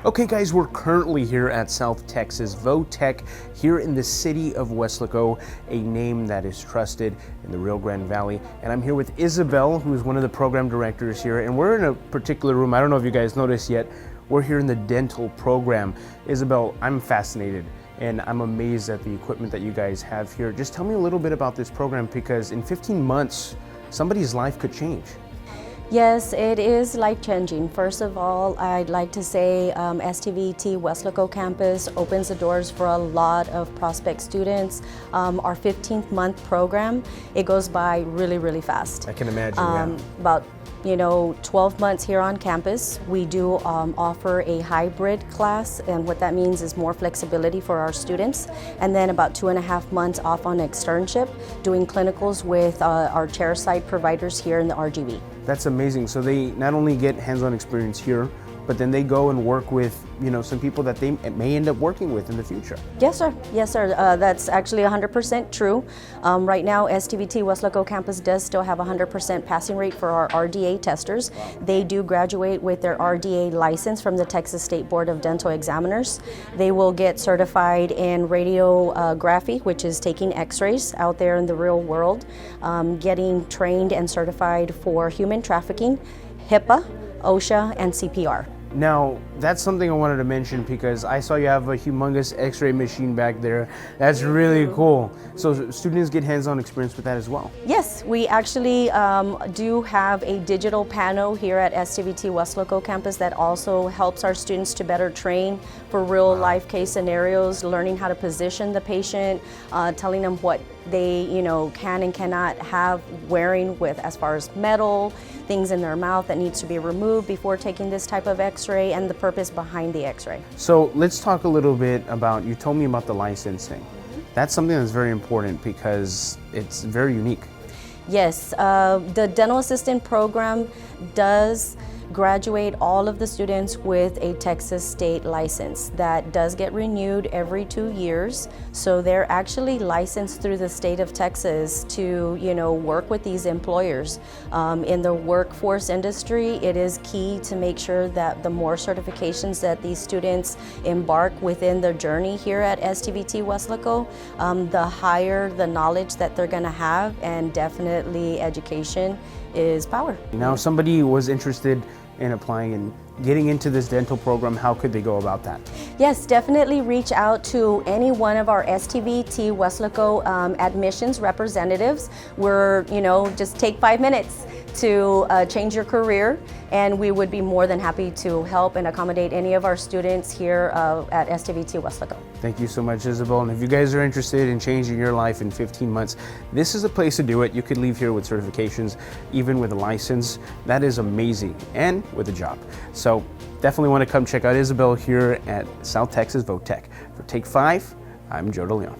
Okay guys, we're currently here at South Texas Votech here in the city of Weslaco, a name that is trusted in the Rio Grande Valley. And I'm here with Isabel, who is one of the program directors here. And we're in a particular room, I don't know if you guys noticed yet, we're here in the dental program. Isabel, I'm fascinated and I'm amazed at the equipment that you guys have here. Just tell me a little bit about this program, because in 15 months, somebody's life could change. Yes, it is life-changing. First of all, I'd like to say STVT Weslaco campus opens the doors for a lot of prospect students. Our 15th month program, it goes by really, really fast. I can imagine, About 12 months here on campus. We do offer a hybrid class, and what that means is more flexibility for our students. And then about 2.5 months off on externship, doing clinicals with our chairside providers here in the RGV. That's amazing. So they not only get hands-on experience here, but then they go and work with, some people that they may end up working with in the future. Yes, sir. Yes, sir. That's actually 100% true. Right now, STVT Weslaco campus does still have 100% passing rate for our RDA testers. Wow. They do graduate with their RDA license from the Texas State Board of Dental Examiners. They will get certified in radiography, which is taking x-rays out there in the real world, getting trained and certified for human trafficking, HIPAA, OSHA, and CPR. Now, that's something I wanted to mention, because I saw you have a humongous x-ray machine back there. That's really cool. So students get hands-on experience with that as well? Yes, we actually do have a digital panel here at STVT Weslaco campus that also helps our students to better train for real life case scenarios, learning how to position the patient, telling them what they can and cannot have wearing with as far as metal, things in their mouth that needs to be removed before taking this type of x-ray, and the purpose behind the x-ray. So let's talk a little bit about, you told me about the licensing. That's something that's very important because it's very unique. Yes, the dental assistant program does graduate all of the students with a Texas state license that does get renewed every 2 years. So they're actually licensed through the state of Texas to work with these employers. In the workforce industry, it is key to make sure that the more certifications that these students embark within their journey here at STVT Weslaco, the higher the knowledge that they're going to have, and definitely education is power. Now, if somebody was interested in applying and getting into this dental program, how could they go about that? Yes, definitely reach out to any one of our STVT Weslaco admissions representatives. We're, just take 5 minutes to change your career, and we would be more than happy to help and accommodate any of our students here at STVT Weslaco. Thank you so much, Isabel. And if you guys are interested in changing your life in 15 months, this is a place to do it. You could leave here with certifications, even with a license. That is amazing, and with a job. So definitely want to come check out Isabel here at South Texas Votech. For Take 5, I'm Joe DeLeon.